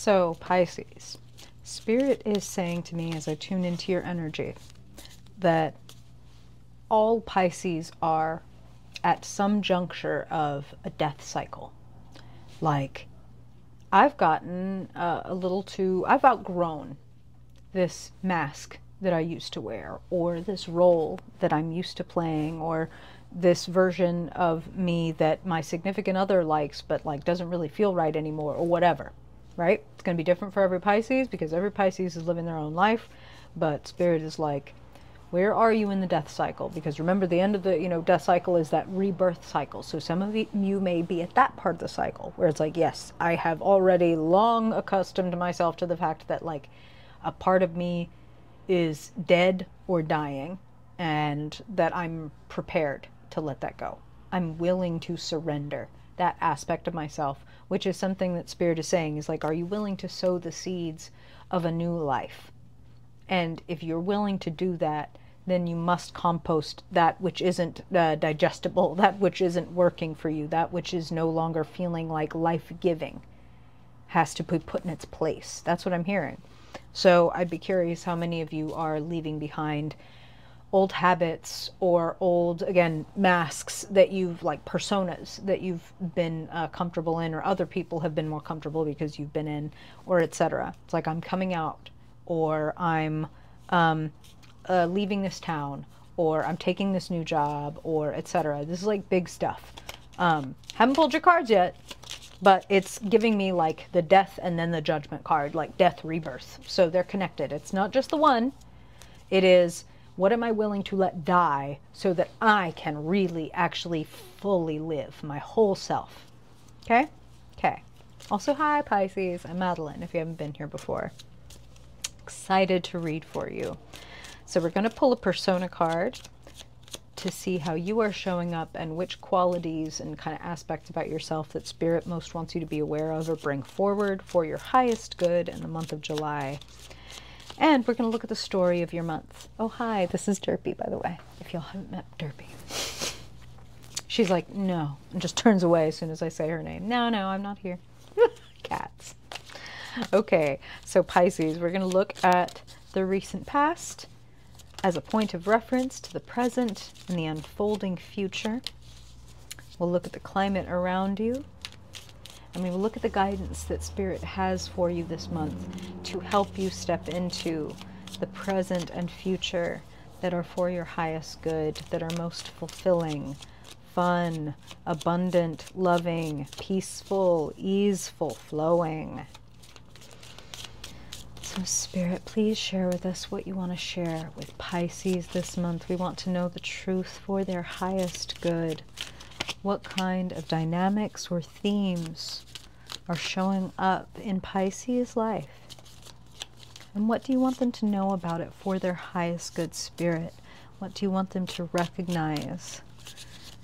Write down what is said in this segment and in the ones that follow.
So, Pisces, Spirit is saying to me as I tune into your energy that all Pisces are at some juncture of a death cycle. Like, I've gotten I've outgrown this mask that I used to wear, or this role that I'm used to playing, or this version of me that my significant other likes but like doesn't really feel right anymore, or whatever, right? It's going to be different for every Pisces because every Pisces is living their own life, but Spirit is like, where are you in the death cycle? Because remember, the end of the, death cycle is that rebirth cycle. So some of you may be at that part of the cycle where it's like, yes, I have already long accustomed myself to the fact that like a part of me is dead or dying, and that I'm prepared to let that go. I'm willing to surrender that aspect of myself, which is something that Spirit is saying is like, are you willing to sow the seeds of a new life? And if you're willing to do that, then you must compost that which isn't digestible, that which isn't working for you, that which is no longer feeling like life-giving has to be put in its place. That's what I'm hearing. So I'd be curious how many of you are leaving behind old habits or old, again, masks that you've, like personas that you've been comfortable in, or other people have been more comfortable because you've been in, or etc. It's like, I'm coming out, or I'm leaving this town, or I'm taking this new job, or etc. This is like big stuff. Haven't pulled your cards yet, but it's giving me like the death and then the judgment card, like death, rebirth. So they're connected. It's not just the one. It is, what am I willing to let die so that I can really actually fully live my whole self? Okay? Okay. Also, hi Pisces. I'm Madeline, if you haven't been here before. Excited to read for you. So we're going to pull a persona card to see how you are showing up and which qualities and kind of aspects about yourself that Spirit most wants you to be aware of or bring forward for your highest good in the month of July. And we're going to look at the story of your month. Oh, hi, this is Derpy, by the way, if y'all haven't met Derpy. She's like, no, and just turns away as soon as I say her name. No, I'm not here. Cats. Okay, so Pisces, we're going to look at the recent past as a point of reference to the present and the unfolding future. We'll look at the climate around you, and we will look at the guidance that Spirit has for you this month to help you step into the present and future that are for your highest good, that are most fulfilling, fun, abundant, loving, peaceful, easeful, flowing. So Spirit, please share with us what you want to share with Pisces this month. We want to know the truth for their highest good. What kind of dynamics or themes are showing up in Pisces' life? And what do you want them to know about it for their highest good, Spirit? What do you want them to recognize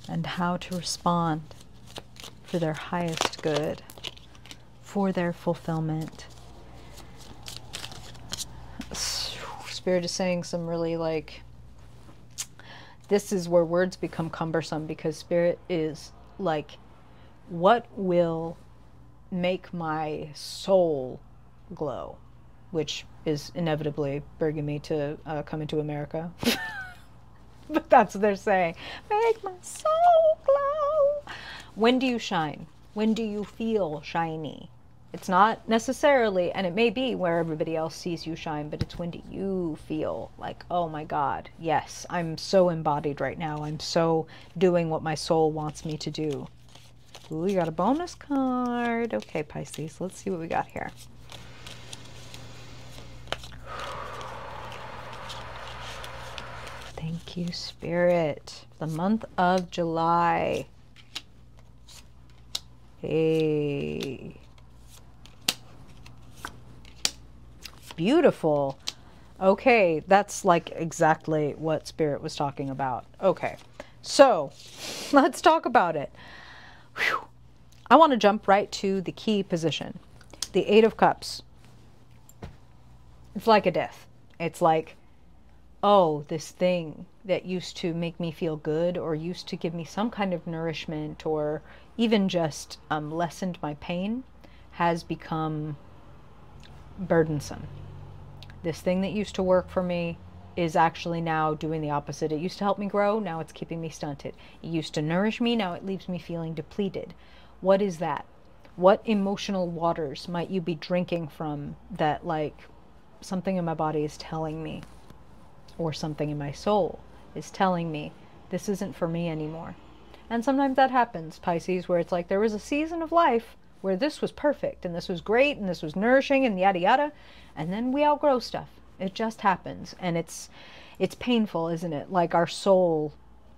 and how to respond for their highest good, for their fulfillment? Spirit is saying some really like, this is where words become cumbersome, because Spirit is like, what will make my soul glow? Which is inevitably bringing me to Coming to America. But that's what they're saying. Make my soul glow. When do you shine? When do you feel shiny? It's not necessarily, and it may be where everybody else sees you shine, but it's when do you feel like, oh my God, yes, I'm so embodied right now. I'm so doing what my soul wants me to do. Ooh, you got a bonus card. Okay, Pisces, let's see what we got here. Thank you, Spirit. The month of July. Hey. Beautiful. Okay, that's like exactly what Spirit was talking about. Okay, so let's talk about it. Whew. I want to jump right to the key position. The Eight of Cups. It's like a death. It's like, oh, this thing that used to make me feel good, or used to give me some kind of nourishment, or even just lessened my pain, has become burdensome. This thing that used to work for me is actually now doing the opposite. It used to help me grow, now it's keeping me stunted. It used to nourish me, now it leaves me feeling depleted. What is that? What emotional waters might you be drinking from that, like, something in my body is telling me, or something in my soul is telling me, this isn't for me anymore? And sometimes that happens, Pisces, where it's like there was a season of life where this was perfect and this was great and this was nourishing and yada yada, and then we outgrow stuff. It just happens, and it's painful, isn't it? Like our soul,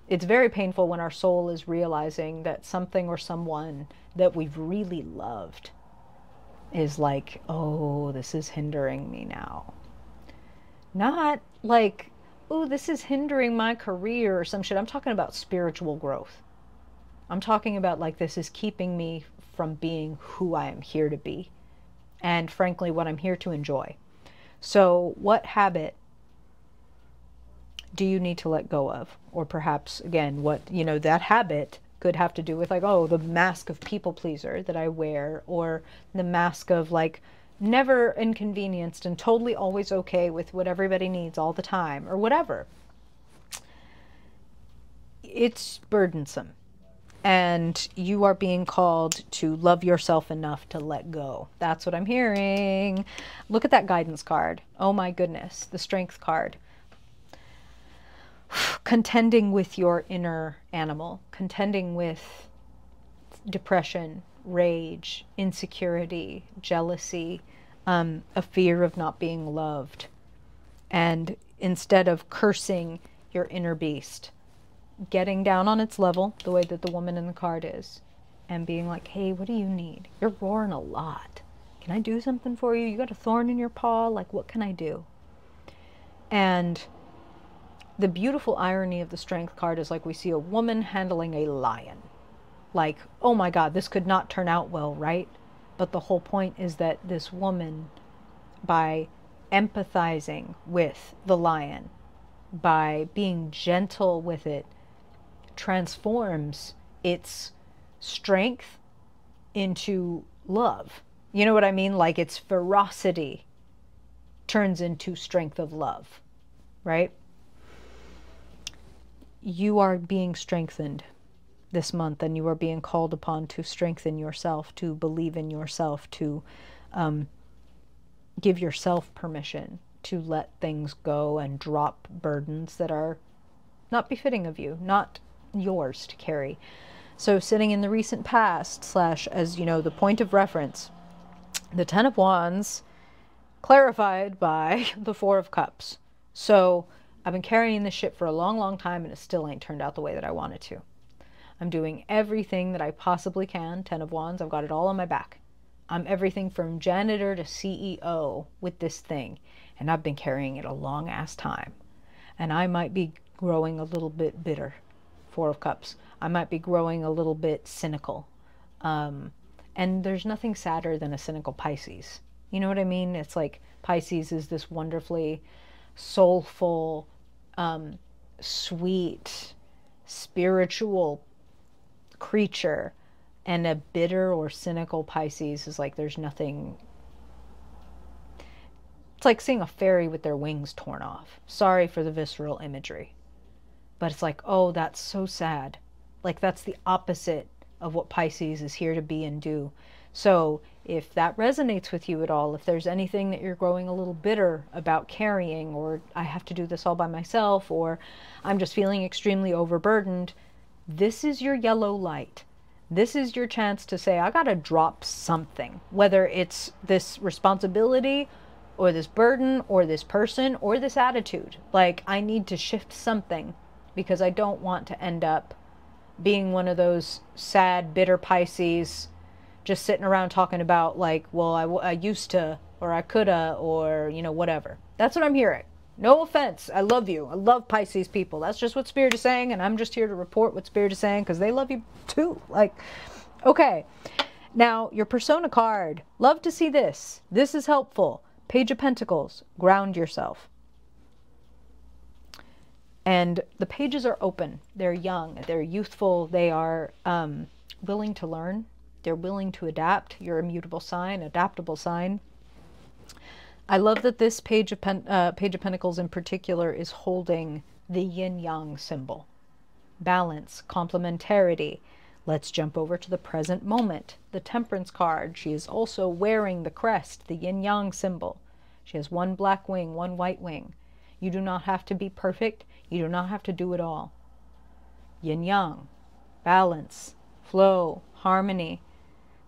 it's very painful when our soul is realizing that something or someone that we've really loved is like, oh, this is hindering me now. Not like, oh, this is hindering my career or some shit. I'm talking about spiritual growth. I'm talking about like, this is keeping me from being who I am here to be. And frankly, what I'm here to enjoy. So what habit do you need to let go of? Or perhaps, again, what, you know, that habit could have to do with like, oh, the mask of people pleaser that I wear, or the mask of like never inconvenienced and totally always okay with what everybody needs all the time, or whatever. It's burdensome. And you are being called to love yourself enough to let go. That's what I'm hearing. Look at that guidance card. Oh my goodness, the strength card. Contending with your inner animal, contending with depression, rage, insecurity, jealousy, a fear of not being loved. And instead of cursing your inner beast, getting down on its level, the way that the woman in the card is, and being like, hey, what do you need? You're roaring a lot. Can I do something for you? You got a thorn in your paw? Like, what can I do? And the beautiful irony of the strength card is like we see a woman handling a lion. Like, oh my God, this could not turn out well, right? But the whole point is that this woman, by empathizing with the lion, by being gentle with it, transforms its strength into love. You know what I mean? Like its ferocity turns into strength of love, right? You are being strengthened this month, and you are being called upon to strengthen yourself, to believe in yourself, to give yourself permission to let things go and drop burdens that are not befitting of you, not yours to carry. So sitting in the recent past, slash, as you know, the point of reference, the Ten of Wands clarified by the Four of Cups. So I've been carrying this shit for a long, long time, and it still ain't turned out the way that I wanted to. I'm doing everything that I possibly can. Ten of Wands, I've got it all on my back. I'm everything from janitor to CEO with this thing, and I've been carrying it a long ass time. And I might be growing a little bit bitter. Four of Cups. I might be growing a little bit cynical. And there's nothing sadder than a cynical Pisces. You know what I mean? It's like Pisces is this wonderfully soulful, sweet, spiritual creature. And a bitter or cynical Pisces is like there's nothing. It's like seeing a fairy with their wings torn off. Sorry for the visceral imagery. But it's like, oh, that's so sad. Like, that's the opposite of what Pisces is here to be and do. So if that resonates with you at all, if there's anything that you're growing a little bitter about carrying, or I have to do this all by myself, or I'm just feeling extremely overburdened, this is your yellow light. This is your chance to say, I got to drop something, whether it's this responsibility or this burden or this person or this attitude. Like, I need to shift something, because I don't want to end up being one of those sad, bitter Pisces just sitting around talking about like, well, I used to, or I coulda, or, you know, whatever. That's what I'm hearing. No offense. I love you. I love Pisces people. That's just what Spirit is saying, and I'm just here to report what Spirit is saying because they love you too. Like, okay. Now, your persona card. Love to see this. This is helpful. Page of Pentacles. Ground yourself. And the pages are open. They're young. They're youthful. They are willing to learn. They're willing to adapt. You're a mutable sign, adaptable sign. I love that this Page of Pentacles in particular is holding the yin-yang symbol. Balance, complementarity. Let's jump over to the present moment. The Temperance card. She is also wearing the crest, the yin-yang symbol. She has one black wing, one white wing. You do not have to be perfect. You do not have to do it all. Yin-yang, balance, flow, harmony.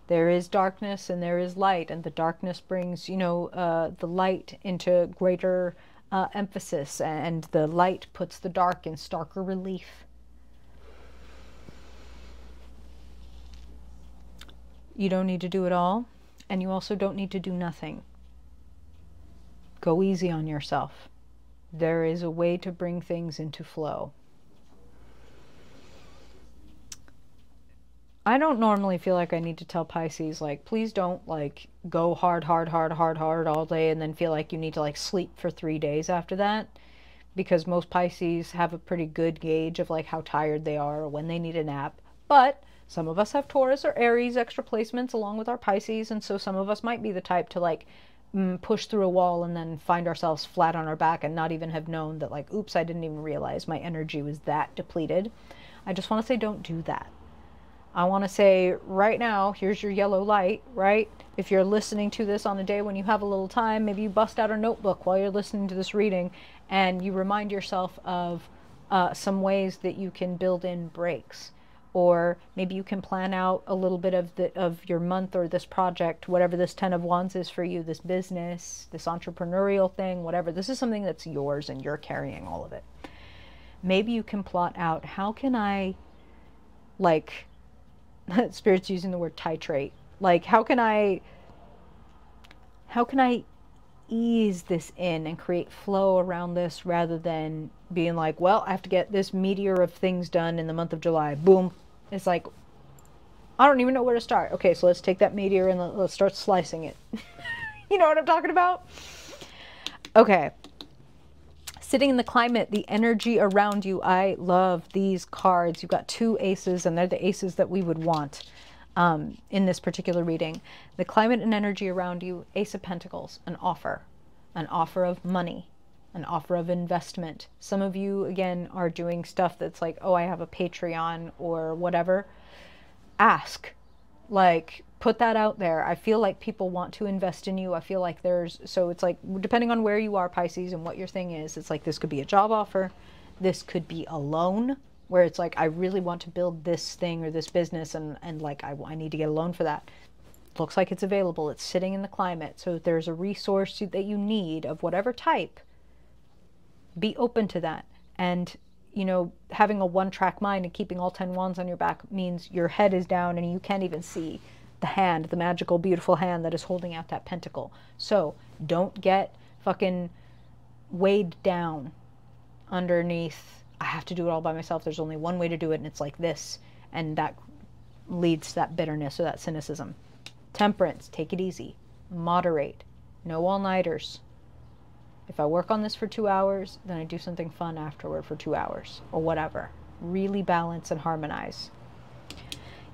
There is darkness and there is light, and the darkness brings, the light into greater emphasis, and the light puts the dark in starker relief. You don't need to do it all, and you also don't need to do nothing. Go easy on yourself. There is a way to bring things into flow. I don't normally feel like I need to tell Pisces, like, please don't, like, go hard all day and then feel like you need to, like, sleep for 3 days after that. Because most Pisces have a pretty good gauge of, like, how tired they are or when they need a nap. But some of us have Taurus or Aries extra placements along with our Pisces, and so some of us might be the type to, like, push through a wall and then find ourselves flat on our back and not even have known that, like, oops, I didn't even realize my energy was that depleted. I just want to say don't do that. I want to say right now, here's your yellow light, right? If you're listening to this on a day when you have a little time, maybe you bust out a notebook while you're listening to this reading and you remind yourself of some ways that you can build in breaks. Or maybe you can plan out a little bit of your month or this project, whatever this 10 of Wands is for you, this business, this entrepreneurial thing, whatever. This is something that's yours and you're carrying all of it. Maybe you can plot out, how can I, like, Spirit's using the word titrate. Like, how can I ease this in and create flow around this rather than being like, well, I have to get this meteor of things done in the month of July. Boom. It's like, I don't even know where to start. Okay, so let's take that meteor and let's start slicing it. You know what I'm talking about? Okay. Sitting in the climate, the energy around you. I love these cards. You've got 2 aces, and they're the aces that we would want in this particular reading. The climate and energy around you. Ace of Pentacles, an offer of money, an offer of investment. Some of you, again, are doing stuff that's like, oh, I have a Patreon or whatever. Ask. Like, put that out there. I feel like people want to invest in you. I feel like so it's like, depending on where you are, Pisces, and what your thing is, it's like, this could be a job offer. This could be a loan, where it's like, I really want to build this thing or this business, and like, I need to get a loan for that. Looks like it's available. It's sitting in the climate. So if there's a resource that you need of whatever type, be open to that. And having a one-track mind and keeping all 10 wands on your back means your head is down and you can't even see the hand, the magical, beautiful hand that is holding out that pentacle. So don't get fucking weighed down underneath, I have to do it all by myself. There's only one way to do it, and it's like this. And that leads to that bitterness or that cynicism. Temperance, take it easy. Moderate. No all-nighters. If I work on this for 2 hours, then I do something fun afterward for 2 hours or whatever. Really balance and harmonize.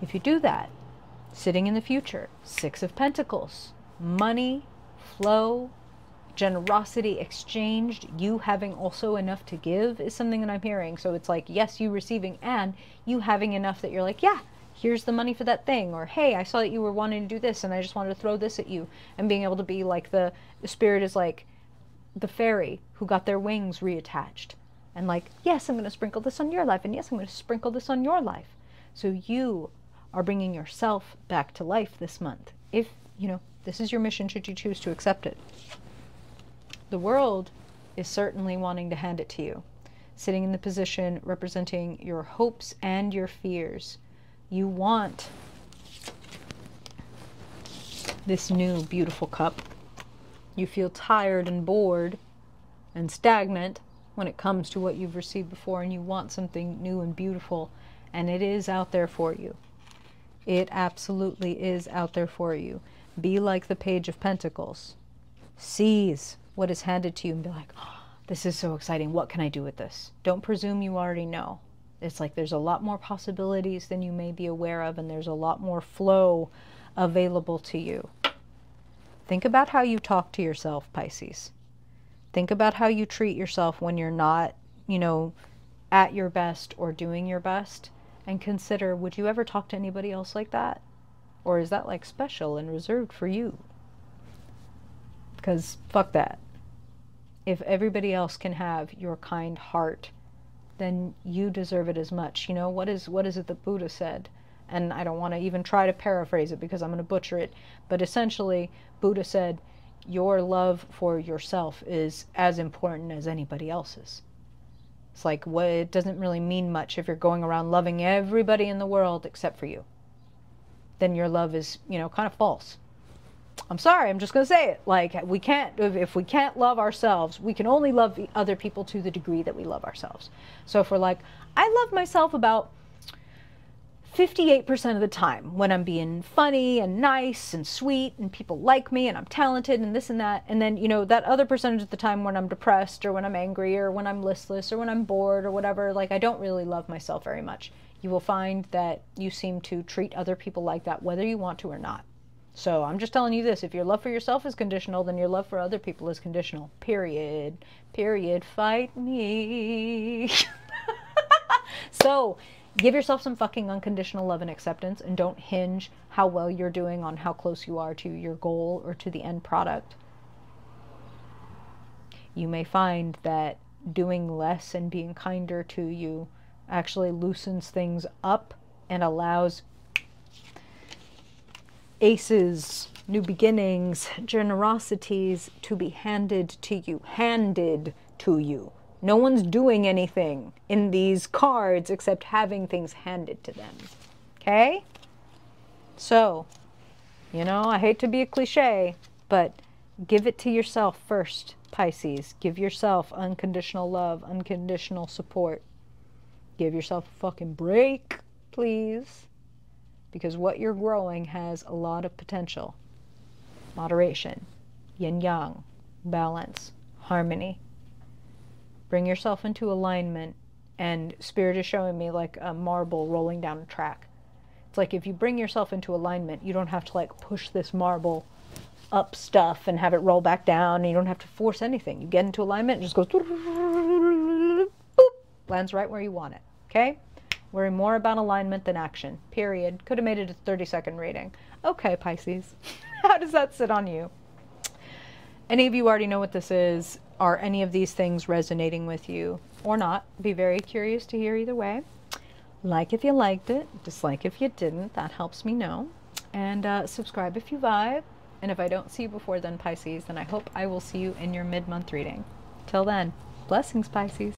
If you do that, sitting in the future, 6 of Pentacles, money, flow, generosity exchanged, you having also enough to give is something that I'm hearing. So it's like, yes, you receiving and you having enough that you're like, yeah, here's the money for that thing. Or, hey, I saw that you were wanting to do this and I just wanted to throw this at you. And being able to be like the spirit is like the fairy who got their wings reattached. And like, yes, I'm going to sprinkle this on your life. And yes, I'm going to sprinkle this on your life. So you are bringing yourself back to life this month. If, this is your mission, should you choose to accept it. The world is certainly wanting to hand it to you. Sitting in the position representing your hopes and your fears. You want this new beautiful cup. You feel tired and bored and stagnant when it comes to what you've received before, and you want something new and beautiful, and it is out there for you. It absolutely is out there for you. Be like the Page of Pentacles. Seize what is handed to you and be like, oh, this is so exciting. What can I do with this? Don't presume you already know. It's like there's a lot more possibilities than you may be aware of, and there's a lot more flow available to you. Think about how you talk to yourself, Pisces. Think about how you treat yourself when you're not, you know, at your best or doing your best. And consider, would you ever talk to anybody else like that? Or is that like special and reserved for you? Because fuck that. If everybody else can have your kind heart, then you deserve it as much. You know, what is it that Buddha said? And I don't want to even try to paraphrase it because I'm going to butcher it. But essentially, Buddha said, your love for yourself is as important as anybody else's. It's like, what, it doesn't really mean much if you're going around loving everybody in the world except for you. Then your love is, you know, kind of false. I'm sorry, I'm just going to say it. Like, we can't, if we can't love ourselves, we can only love the other people to the degree that we love ourselves. So if we're like, I love myself about 58% of the time when I'm being funny and nice and sweet and people like me and I'm talented and this and that. And then, you know, that other percentage of the time when I'm depressed or when I'm angry or when I'm listless or when I'm bored or whatever, like I don't really love myself very much. You will find that you seem to treat other people like that, whether you want to or not. So I'm just telling you this, if your love for yourself is conditional, then your love for other people is conditional. Period. Period. Fight me. So give yourself some fucking unconditional love and acceptance, and don't hinge how well you're doing on how close you are to your goal or to the end product. You may find that doing less and being kinder to you actually loosens things up and allows aces, new beginnings, generosities to be handed to you. Handed to you. No one's doing anything in these cards except having things handed to them. Okay? So, you know, I hate to be a cliche, but give it to yourself first, Pisces. Give yourself unconditional love, unconditional support. Give yourself a fucking break, please. Because what you're growing has a lot of potential. Moderation, yin-yang, balance, harmony. Bring yourself into alignment, and Spirit is showing me like a marble rolling down a track. It's like if you bring yourself into alignment, you don't have to like push this marble up stuff and have it roll back down, and you don't have to force anything. You get into alignment, it just goes boop, lands right where you want it. Okay? Worry more about alignment than action. Period. Could have made it a 30-second reading. Okay, Pisces. How does that sit on you? Any of you already know what this is. Are any of these things resonating with you or not? Be very curious to hear either way. Like if you liked it. Dislike if you didn't. That helps me know. And subscribe if you vibe. And if I don't see you before then, Pisces, then I hope I will see you in your mid-month reading. Till then, blessings, Pisces.